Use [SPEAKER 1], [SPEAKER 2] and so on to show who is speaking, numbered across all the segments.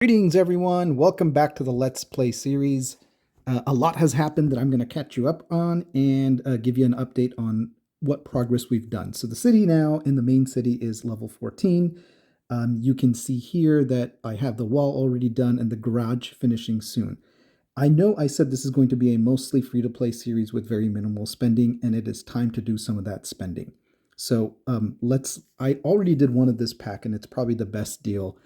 [SPEAKER 1] Greetings, everyone. Welcome back to the Let's Play series. A lot has happened that I'm going to catch you up on and give you an update on what progress we've done. So the city now in the main city is level 14. You can see here that I have the wall already done and the garage finishing soon. I know I said this is going to be a mostly free-to-play series with very minimal spending, and it is time to do some of that spending. So I already did one of this pack, and it's probably the best deal.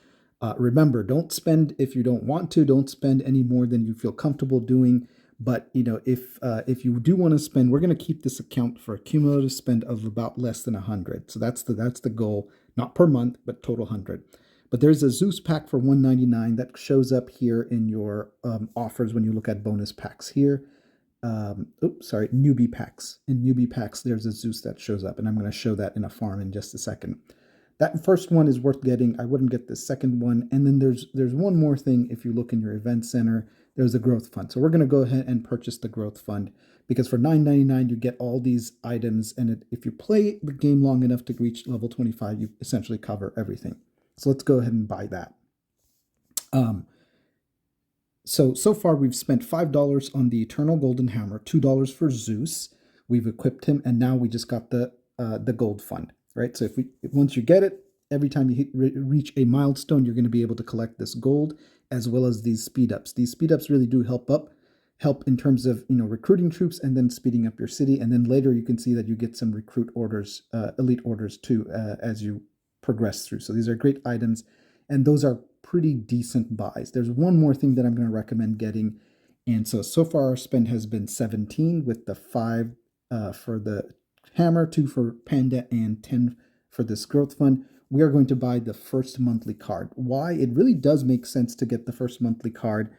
[SPEAKER 1] Remember, don't spend if you don't want to. Don't spend any more than you feel comfortable doing. But if you do want to spend, we're going to keep this account for a cumulative spend of about less than 100. So that's the goal, not per month, but total 100. But there's a Zeus pack for $199 that shows up here in your offers when you look at bonus packs here. Newbie packs. In newbie packs, there's a Zeus that shows up, and I'm going to show that in a farm in just a second. That first one is worth getting. I wouldn't get the second one. And then there's one more thing. If you look in your event center, there's a growth fund. So we're going to go ahead and purchase the growth fund because for $9.99 you get all these items. And if you play the game long enough to reach level 25, you essentially cover everything. So let's go ahead and buy that. So far we've spent $5 on the Eternal Golden Hammer, $2 for Zeus. We've equipped him, and now we just got the gold fund. Right, so once you get it, every time you reach a milestone, you're going to be able to collect this gold as well as these speed ups. These speed ups really do help in terms of recruiting troops and then speeding up your city. And then later you can see that you get some recruit orders, elite orders too, as you progress through. So these are great items, and those are pretty decent buys. There's one more thing that I'm going to recommend getting, and so far our spend has been 17 with the 5 for the hammer, 2 for panda, and 10 for this growth fund. We are going to buy the first monthly card. Why? It really does make sense to get the first monthly card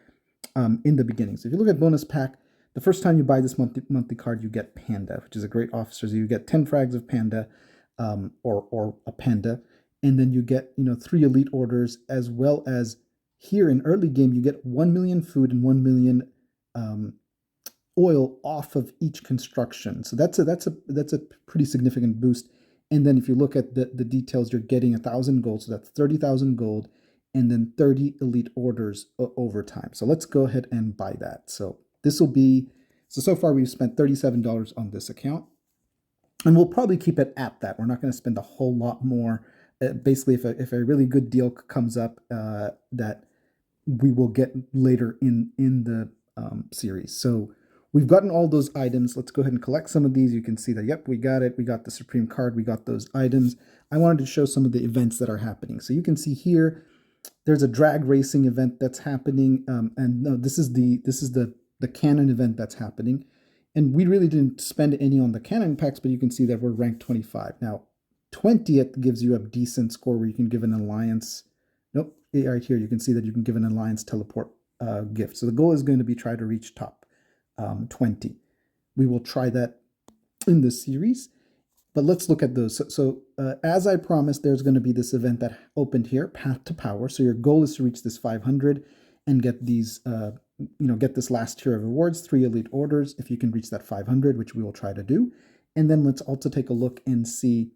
[SPEAKER 1] in the beginning. So if you look at bonus pack, the first time you buy this monthly card, you get panda, which is a great officer. So you get 10 frags of panda or a panda, and then you get 3 elite orders, as well as here in early game you get 1 million food and 1 million oil off of each construction. So that's a pretty significant boost. And then if you look at the details, you're getting 1,000 gold. So that's 30,000 gold, and then 30 elite orders over time. So let's go ahead and buy that. So this will be, so far we've spent $37 on this account, and we'll probably keep it at that. We're not going to spend a whole lot more. Basically, if a really good deal comes up that we will get later in the series. So we've gotten all those items. Let's go ahead and collect some of these. You can see that, yep, we got it. We got the Supreme card. We got those items. I wanted to show some of the events that are happening. So you can see here, there's a drag racing event that's happening. And no, this is the cannon event that's happening. And we really didn't spend any on the cannon packs, but you can see that we're ranked 25. Now, 20th gives you a decent score where you can give an alliance. Nope, right here, you can see that you can give an alliance teleport gift. So the goal is going to be try to reach top 20. We will try that in this series, but let's look at those. So as I promised, there's going to be this event that opened here, Path to Power. So your goal is to reach this 500 and get these, get this last tier of rewards, 3 elite orders, if you can reach that 500, which we will try to do. And then let's also take a look and see,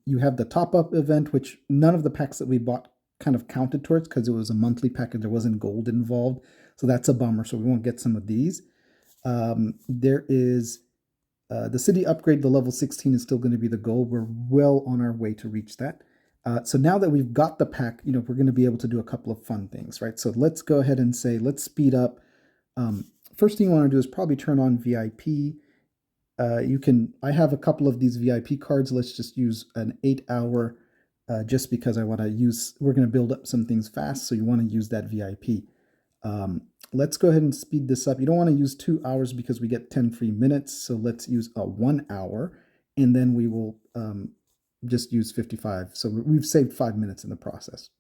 [SPEAKER 1] you have the top-up event, which none of the packs that we bought kind of counted towards because it was a monthly package. There wasn't gold involved. So that's a bummer. So we won't get some of these. There is the city upgrade, the level 16 is still going to be the goal. We're well on our way to reach that. So now that we've got the pack, we're going to be able to do a couple of fun things, right? So let's go ahead and say, let's speed up. First thing you want to do is probably turn on VIP. I have a couple of these VIP cards. Let's just use an 8-hour just because we're going to build up some things fast. So you want to use that VIP. Let's go ahead and speed this up. You don't want to use 2 hours because we get 10 free minutes. So let's use a 1 hour, and then we will just use 55. So we've saved 5 minutes in the process.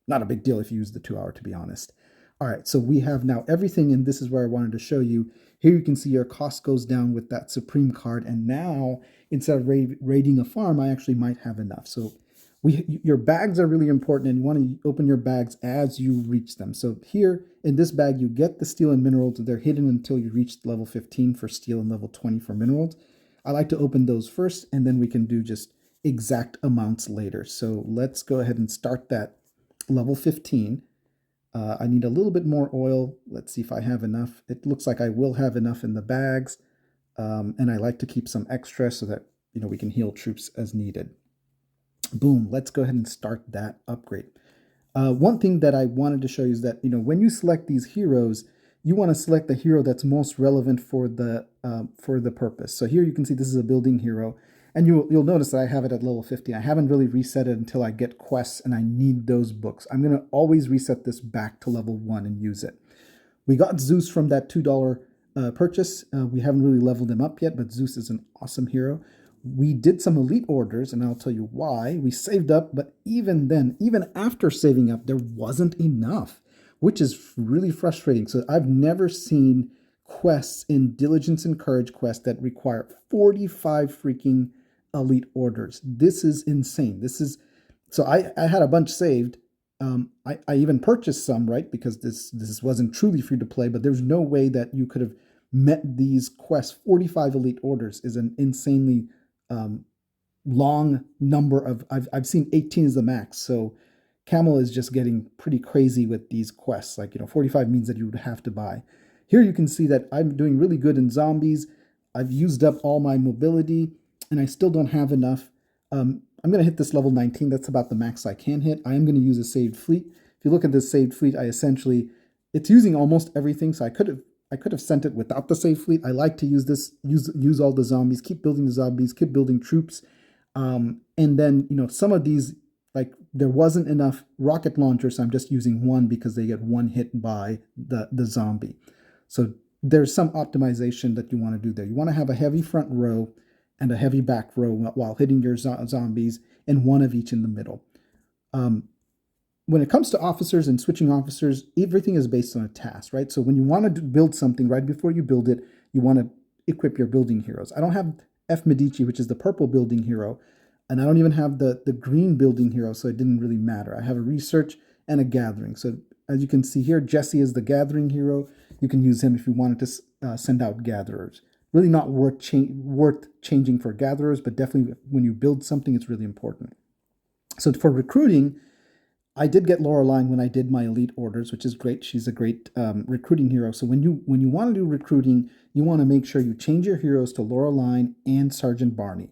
[SPEAKER 1] Not a big deal if you use the 2 hour, to be honest. All right, so we have now everything, and this is where I wanted to show you. Here you can see your cost goes down with that Supreme card, and now instead of raiding a farm, I actually might have enough. So your bags are really important, and you want to open your bags as you reach them. So here in this bag, you get the steel and minerals. They're hidden until you reach level 15 for steel and level 20 for minerals. I like to open those first, and then we can do just exact amounts later. So let's go ahead and start that level 15. I need a little bit more oil. Let's see if I have enough. It looks like I will have enough in the bags. And I like to keep some extra so that we can heal troops as needed. Boom, let's go ahead and start that upgrade. One thing that I wanted to show you is that when you select these heroes, you want to select the hero that's most relevant for the purpose. So here you can see this is a building hero, and you'll notice that I have it at level 50. I haven't really reset it until I get quests and I need those books. I'm going to always reset this back to level 1 and use it. We got Zeus from that $2 purchase. We haven't really leveled him up yet, but Zeus is an awesome hero. We did some elite orders, and I'll tell you why. We saved up, but even then, even after saving up, there wasn't enough, which is really frustrating. So I've never seen quests in Diligence and Courage quests that require 45 freaking elite orders. This is insane. So I had a bunch saved. I even purchased some, right? Because this wasn't truly free to play, but there's no way that you could have met these quests. 45 elite orders is an insanely long number of, I've seen 18 is the max. So Camel is just getting pretty crazy with these quests. Like, 45 means that you would have to buy. Here you can see that I'm doing really good in zombies. I've used up all my mobility and I still don't have enough. I'm going to hit this level 19. That's about the max I can hit. I am going to use a saved fleet. If you look at this saved fleet, it's using almost everything. So I could have sent it without the saved fleet. I like to use this, use all the zombies, keep building the zombies, keep building troops. And then, some of these, like there wasn't enough rocket launchers, so I'm just using one because they get one hit by the zombie. So there's some optimization that you want to do there. You want to have a heavy front row and a heavy back row while hitting your zombies, and one of each in the middle. When it comes to officers and switching officers, everything is based on a task, right? So when you want to build something, right before you build it, you want to equip your building heroes. I don't have F. Medici, which is the purple building hero, and I don't even have the green building hero, so it didn't really matter. I have a research and a gathering. So as you can see here, Jesse is the gathering hero. You can use him if you wanted to send out gatherers. Really not worth changing for gatherers, but definitely when you build something, it's really important. So for recruiting, I did get Lauraline when I did my elite orders, which is great. She's a great recruiting hero. So when you want to do recruiting, you want to make sure you change your heroes to Lauraline and Sergeant Barney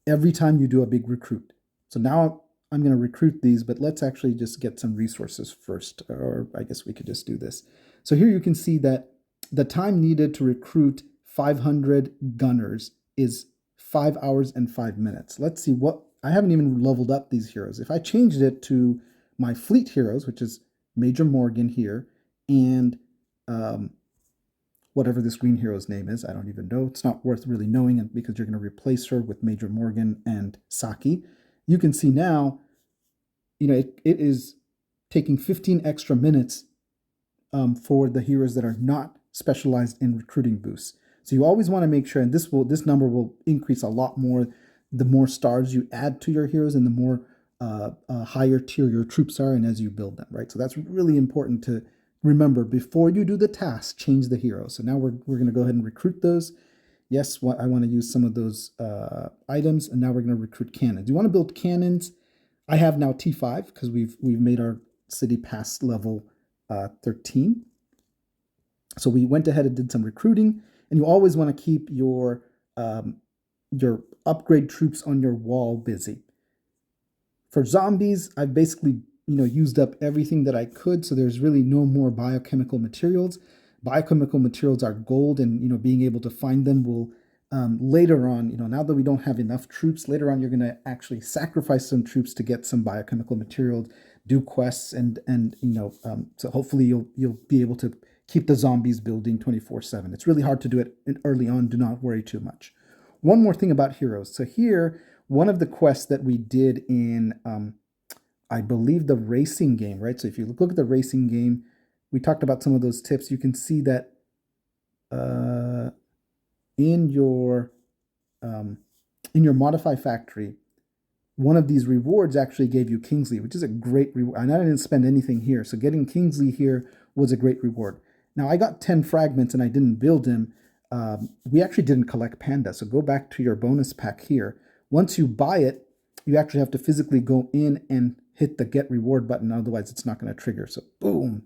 [SPEAKER 1] every time you do a big recruit. So now I'm going to recruit these, but let's actually just get some resources first, or I guess we could just do this. So here you can see that the time needed to recruit 500 gunners is 5 hours and 5 minutes. Let's see I haven't even leveled up these heroes. If I changed it to my fleet heroes, which is Major Morgan here, and whatever this green hero's name is, I don't even know. It's not worth really knowing it because you're going to replace her with Major Morgan and Saki. You can see now, it is taking 15 extra minutes for the heroes that are not specialized in recruiting boosts. So you always want to make sure, and this number will increase a lot more the more stars you add to your heroes and the more higher tier your troops are, and as you build them, right? So that's really important to remember. Before you do the task, change the heroes. So now we're going to go ahead and recruit those. Yes, I want to use some of those items, and now we're going to recruit cannons. You want to build cannons. I have now T5 because we've made our city past level 13. So we went ahead and did some recruiting, and you always want to keep your upgrade troops on your wall busy. For zombies, I've basically used up everything that I could, so there's really no more biochemical materials. Biochemical materials are gold, and being able to find them will later on, now that we don't have enough troops, later on you're going to actually sacrifice some troops to get some biochemical materials, do quests, and so hopefully you'll be able to keep the zombies building 24/7. It's really hard to do it early on. Do not worry too much. One more thing about heroes. So here, one of the quests that we did in, I believe, the racing game, right? So if you look at the racing game, we talked about some of those tips. You can see that in your modify factory, one of these rewards actually gave you Kingsley, which is a great reward. And I didn't spend anything here, so getting Kingsley here was a great reward. Now I got 10 fragments and I didn't build him. We actually didn't collect Panda, so go back to your bonus pack here. Once you buy it, you actually have to physically go in and hit the get reward button, otherwise it's not going to trigger. So boom,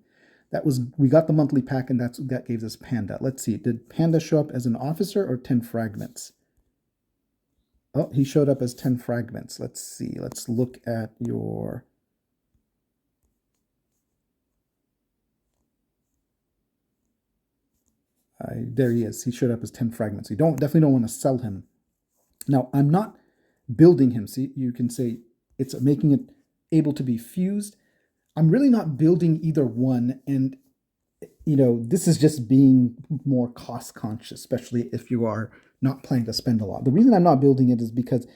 [SPEAKER 1] we got the monthly pack, and that gave us Panda. Let's see, did Panda show up as an officer or 10 fragments? Oh, he showed up as 10 fragments. Let's see. Let's look at your... there he is. He showed up as 10 fragments. You definitely don't want to sell him. Now, I'm not building him. See, you can say it's making it able to be fused. I'm really not building either one. And, this is just being more cost conscious, especially if you are not planning to spend a lot. The reason I'm not building it is because,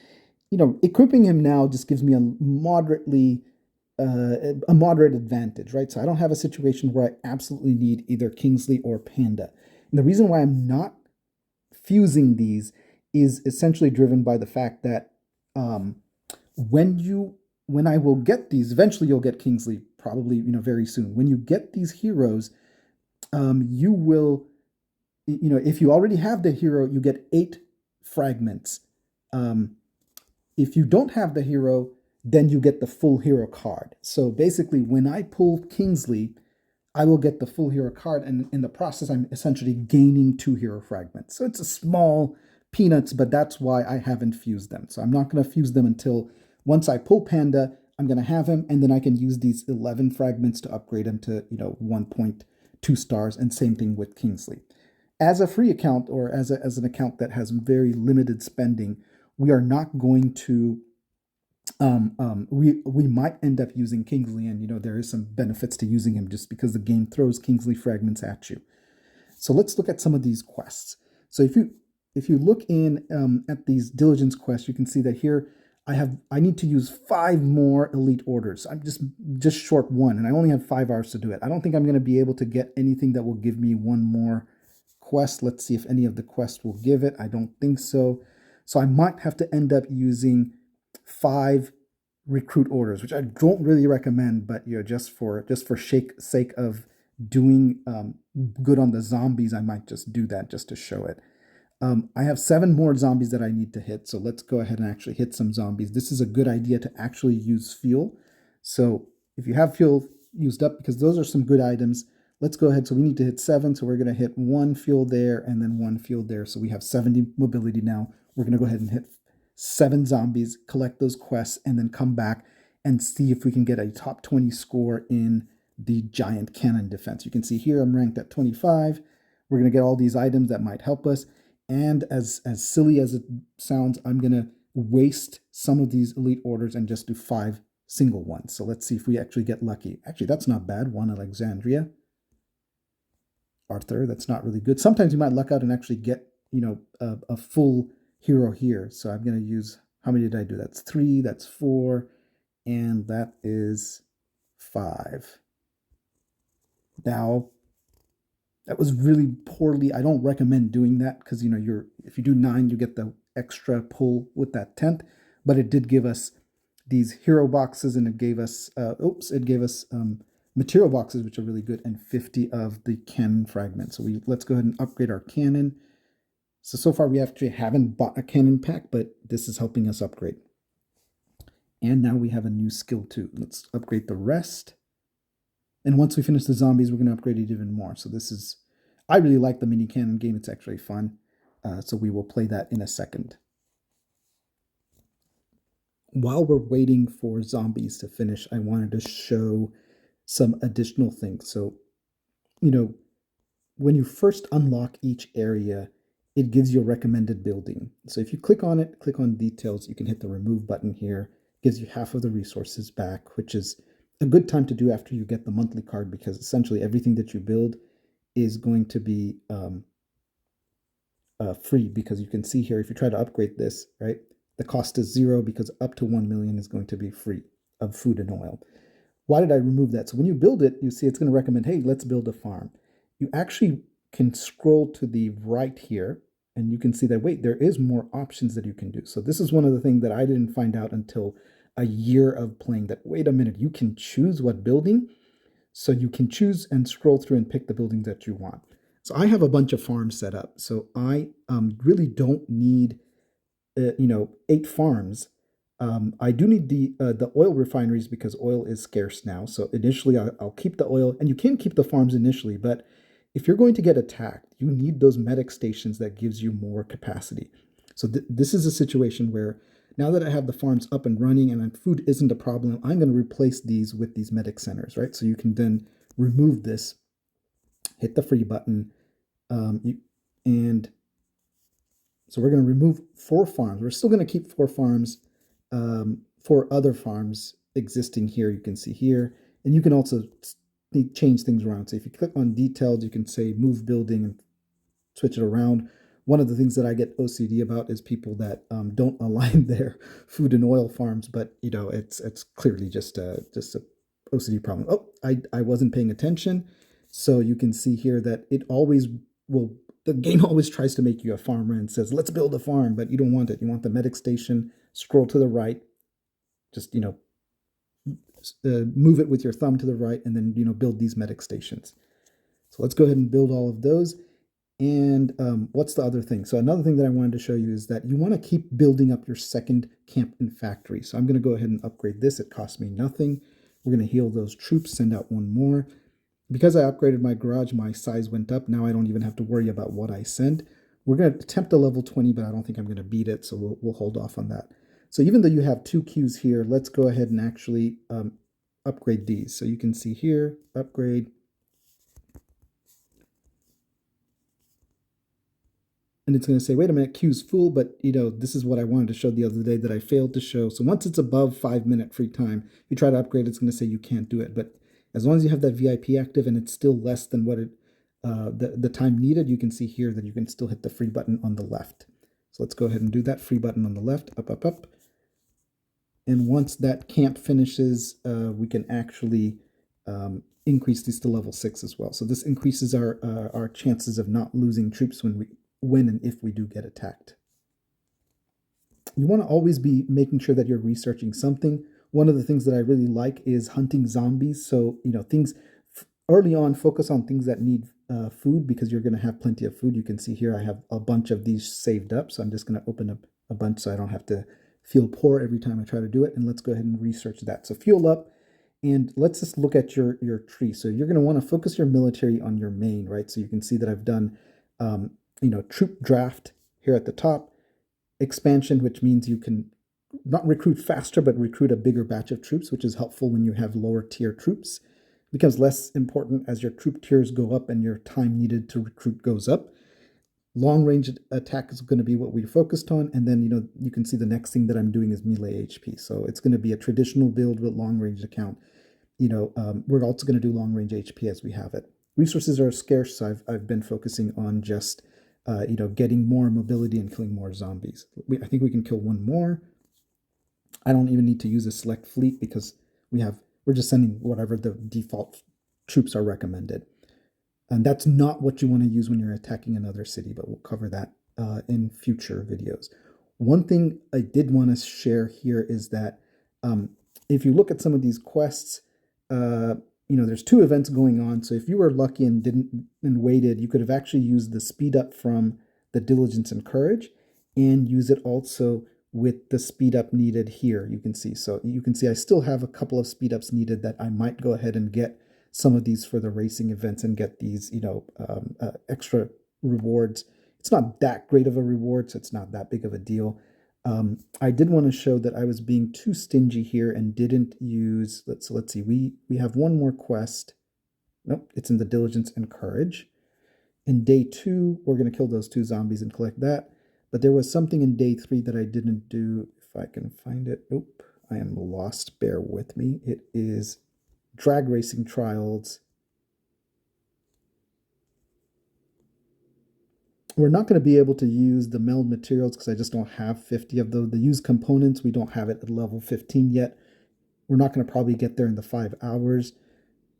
[SPEAKER 1] equipping him now just gives me a moderate advantage, right? So I don't have a situation where I absolutely need either Kingsley or Panda. And the reason why I'm not fusing these is essentially driven by the fact that when I will get these, eventually you'll get Kingsley probably very soon. When you get these heroes, you will, if you already have the hero, you get 8 fragments. If you don't have the hero, then you get the full hero card. So basically, when I pull Kingsley, I will get the full hero card, and in the process, I'm essentially gaining 2 hero fragments. So it's a small peanuts, but that's why I haven't fused them. So I'm not going to fuse them until once I pull Panda, I'm going to have him, and then I can use these 11 fragments to upgrade him to 1.2 stars, and same thing with Kingsley. As a free account, or as an account that has very limited spending, we are not going to we might end up using Kingsley, and there is some benefits to using him just because the game throws Kingsley fragments at you. So let's look at some of these quests. So if you look in at these diligence quests, you can see that here I need to use 5 more elite orders. I'm just short 1, and I only have 5 hours to do it. I don't think I'm going to be able to get anything that will give me 1 more quest. Let's see if any of the quests will give it. I don't think so. So I might have to end up using 5 recruit orders, which I don't really recommend, but just for sake of doing good on the zombies, I might just do that just to show it. I have 7 more zombies that I need to hit, so let's go ahead and actually hit some zombies. This is a good idea to actually use fuel. So if you have fuel used up, because those are some good items, let's go ahead. So we need to hit 7, so we're going to hit 1 fuel there and then 1 fuel there. So we have 70 mobility now. We're going to go ahead and hit 7 zombies, collect those quests, and then come back and see if we can get a top 20 score in the giant cannon defense. You can see here I'm ranked at 25. We're going to get all these items that might help us. And as silly as it sounds, I'm going to waste some of these elite orders and just do 5 single ones. So let's see if we actually get lucky. Actually, that's not bad. 1 Alexandria. Arthur, that's not really good. Sometimes you might luck out and actually get, a full hero here. So I'm going to use, how many did I do? That's 3, that's 4, and that is 5. Now, that was really poorly. I don't recommend doing that because, if you do 9, you get the extra pull with that 10th, but it did give us these hero boxes, and it gave us, material boxes, which are really good, and 50 of the cannon fragments. So let's go ahead and upgrade our cannon. So far we actually haven't bought a cannon pack, but this is helping us upgrade. And now we have a new skill too. Let's upgrade the rest. And once we finish the zombies, we're going to upgrade it even more. So I really like the mini cannon game. It's actually fun. So we will play that in a second. While we're waiting for zombies to finish, I wanted to show some additional things. So, when you first unlock each area, it gives you a recommended building. So if you click on it, click on details, you can hit the remove button here. It gives you half of the resources back, which is a good time to do after you get the monthly card, because essentially everything that you build is going to be free, because you can see here, if you try to upgrade this, right, the cost is 0 because up to 1 million is going to be free of food and oil. Why did I remove that? So when you build it, you see it's going to recommend, hey, let's build a farm. You actually can scroll to the right here, and you can see that, wait, there is more options that you can do. So this is one of the things that I didn't find out until a year of playing, that, wait a minute, you can choose what building. So you can choose and scroll through and pick the buildings that you want. So I have a bunch of farms set up. So I really don't need, 8 farms. I do need the oil refineries because oil is scarce now. So initially, I'll keep the oil, and you can keep the farms initially. But if you're going to get attacked, you need those medic stations that gives you more capacity. So this is a situation where now that I have the farms up and running and food isn't a problem, I'm going to replace these with these medic centers, right? So you can then remove this, hit the free button, and so we're going to remove 4 farms. We're still going to keep 4 farms, 4 other farms existing here. You can see here, and you can also change things around. So if you click on detailed, you can say move building and switch it around. One of the things that I get OCD about is people that don't align their food and oil farms, but it's clearly just a OCD problem. Oh, I wasn't paying attention, so you can see here that it always will. The game always tries to make you a farmer and says, let's build a farm, but you don't want it. You want the medic station, scroll to the right, just, move it with your thumb to the right, and then, build these medic stations. So let's go ahead and build all of those. And what's the other thing? So another thing that I wanted to show you is that you want to keep building up your second camp and factory. So I'm going to go ahead and upgrade this. It costs me nothing. We're going to heal those troops, send out 1 more. Because I upgraded my garage, my size went up. Now I don't even have to worry about what I send. We're going to attempt a level 20, but I don't think I'm going to beat it, so we'll hold off on that. So even though you have 2 queues here, let's go ahead and actually upgrade these. So you can see here, upgrade. And it's going to say, wait a minute, queue's full, but this is what I wanted to show the other day that I failed to show. So once it's above 5-minute free time, if you try to upgrade, it's going to say you can't do it. But as long as you have that VIP active and it's still less than what the time needed, you can see here that you can still hit the free button on the left. So let's go ahead and do that. Free button on the left, up, up, up. And once that camp finishes, we can actually increase these to level 6 as well. So this increases our chances of not losing troops when and if we do get attacked. You want to always be making sure that you're researching something. One of the things that I really like is hunting zombies. So, things early on, focus on things that need food because you're going to have plenty of food. You can see here I have a bunch of these saved up. So I'm just going to open up a bunch so I don't have to feel poor every time I try to do it. And let's go ahead and research that. So fuel up, and let's just look at your tree. So you're going to want to focus your military on your main, right? So you can see that I've done, troop draft here at the top, expansion, which means you can not recruit faster, but recruit a bigger batch of troops, which is helpful when you have lower tier troops. It becomes less important as your troop tiers go up and your time needed to recruit goes up. Long range attack is going to be what we focused on. And then, you can see the next thing that I'm doing is melee HP. So it's going to be a traditional build with long range account. We're also going to do long range HP as we have it. Resources are scarce, so I've been focusing on just, getting more mobility and killing more zombies. I think we can kill 1 more. I don't even need to use a select fleet because we're just sending whatever the default troops are recommended. And that's not what you want to use when you're attacking another city, but we'll cover that in future videos. One thing I did want to share here is that if you look at some of these quests, there's 2 events going on. So if you were lucky and waited, you could have actually used the speed up from the diligence and courage and use it also with the speed up needed here. You can see I still have a couple of speed ups needed that I might go ahead and get some of these for the racing events and get these extra rewards. It's not that great of a reward, so it's not that big of a deal. I did want to show that I was being too stingy here and didn't use, let's see, we have 1 more quest. Nope, it's in the diligence and courage. In day 2, we're going to kill those 2 zombies and collect that. But there was something in day 3 that I didn't do. If I can find it. Nope, I am lost. Bear with me. It is drag racing trials. We're not going to be able to use the meld materials because I just don't have 50 of those. The used components, we don't have it at level 15 yet. We're not going to probably get there in the 5 hours.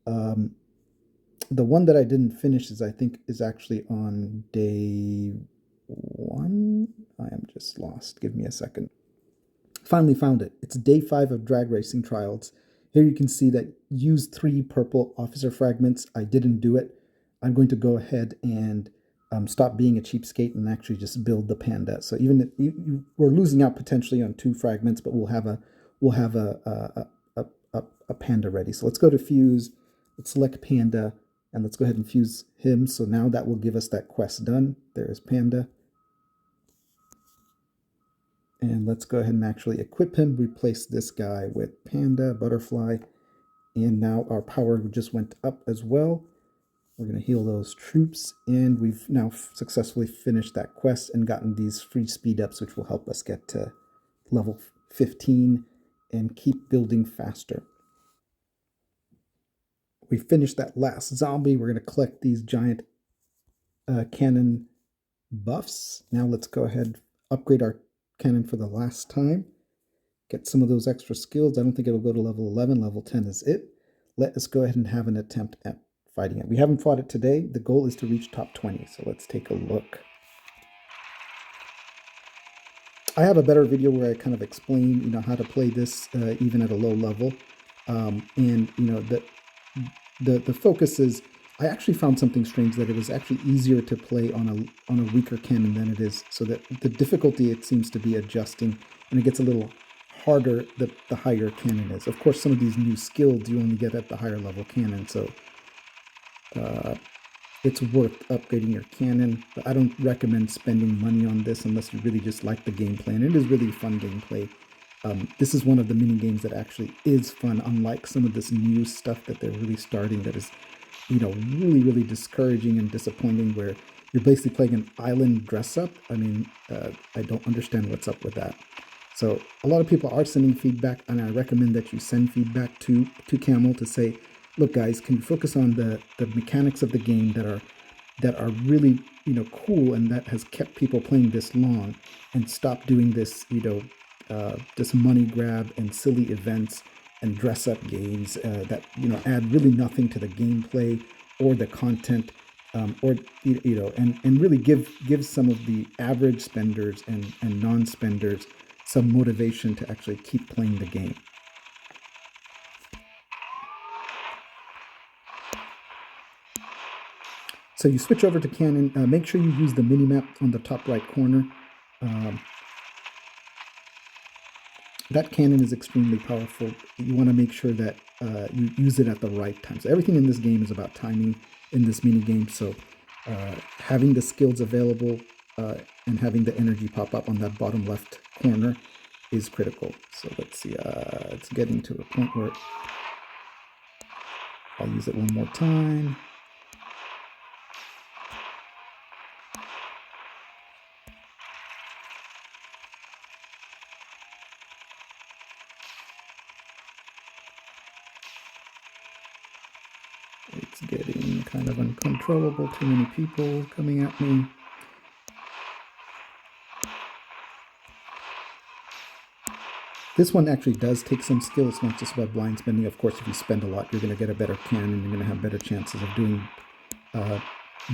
[SPEAKER 1] The one that I didn't finish I think is actually on day 1. I am just lost. Give me a second. Finally found it. It's day 5 of drag racing trials. Here you can see that use 3 purple officer fragments. I didn't do it. I'm going to go ahead and stop being a cheapskate and actually just build the panda. So even if we're losing out potentially on 2 fragments, but we'll have a panda ready. So let's go to fuse. Let's select panda and let's go ahead and fuse him. So now that will give us that quest done. There is panda. And let's go ahead and actually equip him. Replace this guy with panda, butterfly. And now our power just went up as well. We're going to heal those troops, and we've now successfully finished that quest and gotten these free speed ups, which will help us get to level 15 and keep building faster. We finished that last zombie. We're going to collect these giant cannon buffs. Now let's go ahead and upgrade our cannon for the last time. Get some of those extra skills. I don't think it'll go to level 11. Level 10 is it. Let us go ahead and have an attempt at fighting it. We haven't fought it today. The goal is to reach top 20. So let's take a look. I have a better video where I kind of explain, how to play this even at a low level. And the focus is, I actually found something strange, that it was actually easier to play on a weaker cannon than it is. So that the difficulty, it seems to be adjusting, and it gets a little harder the higher cannon is. Of course, some of these new skills you only get at the higher level cannon, so it's worth upgrading your cannon. But I don't recommend spending money on this unless you really just like the gameplay, and it is really fun gameplay. This is one of the mini games that actually is fun, unlike some of this new stuff that they're really starting that is, really, really discouraging and disappointing, where you're basically playing an island dress up. I mean, I don't understand what's up with that. So a lot of people are sending feedback, and I recommend that you send feedback to Camel to say, look guys, can you focus on the mechanics of the game that are really, cool, and that has kept people playing this long, and stop doing this, this money grab and silly events and dress up games that, add really nothing to the gameplay or the content, or, and really give some of the average spenders and non-spenders some motivation to actually keep playing the game. So you switch over to cannon. Make sure you use the mini-map on the top right corner. That cannon is extremely powerful. You want to make sure that you use it at the right time. So everything in this game is about timing in this mini game. So having the skills available and having the energy pop up on that bottom left corner is critical. So let's see. It's getting to a point where I'll use it one more time. It's getting kind of uncontrollable. Too many people coming at me. This one actually does take some skill. It's not just about blind spending. Of course, if you spend a lot, you're going to get a better cannon. You're going to have better chances of doing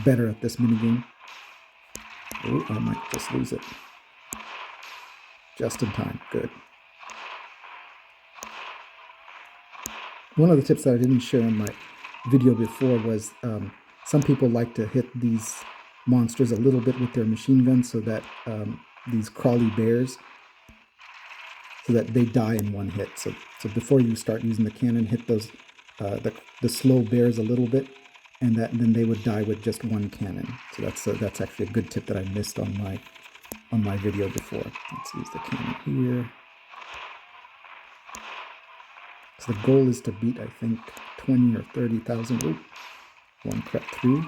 [SPEAKER 1] better at this minigame. Oh, I might just lose it. Just in time. Good. One of the tips that I didn't share in my video before was some people like to hit these monsters a little bit with their machine guns, so that these crawly bears, so that they die in one hit. So before you start using the cannon, hit those the slow bears a little bit, and then they would die with just one cannon. So that's actually a good tip that I missed on my video before. Let's use the cannon here. So the goal is to beat, I think, 20 or 30,000. Oh, one crept through.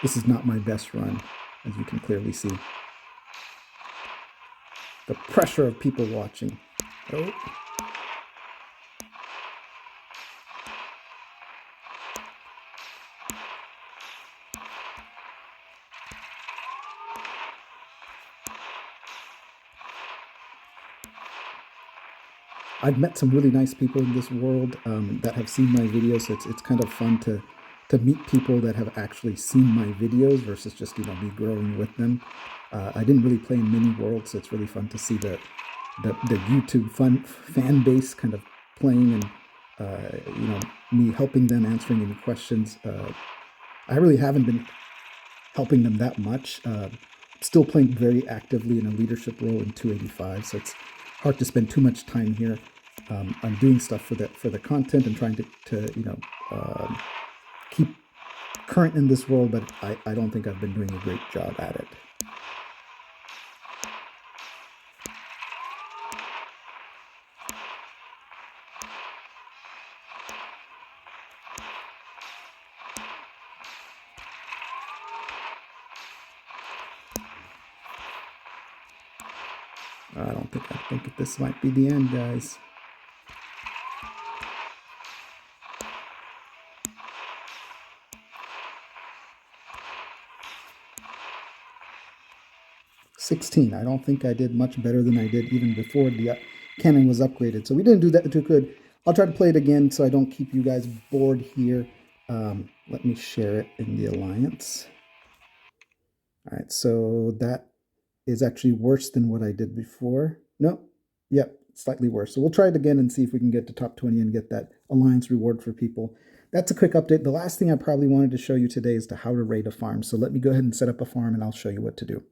[SPEAKER 1] This is not my best run, as you can clearly see. The pressure of people watching. Oh. I've met some really nice people in this world that have seen my videos. So it's kind of fun to meet people that have actually seen my videos versus just me growing with them. I didn't really play in many worlds, so it's really fun to see the YouTube fan base kind of playing, and me helping them, answering any questions. I really haven't been helping them that much. Still playing very actively in a leadership role in 285, so it's hard to spend too much time here. I'm doing stuff for the content and trying to keep current in this world, but I don't think I've been doing a great job at it. I think this might be the end, guys. $16. I don't think I did much better than I did even before the cannon was upgraded. So we didn't do that too good. I'll try to play it again so I don't keep you guys bored here. Let me share it in the alliance. All right, so that is actually worse than what I did before. No, yep, slightly worse. So we'll try it again and see if we can get to top 20 and get that alliance reward for people. That's a quick update. The last thing I probably wanted to show you today is to how to raid a farm. So let me go ahead and set up a farm and I'll show you what to do.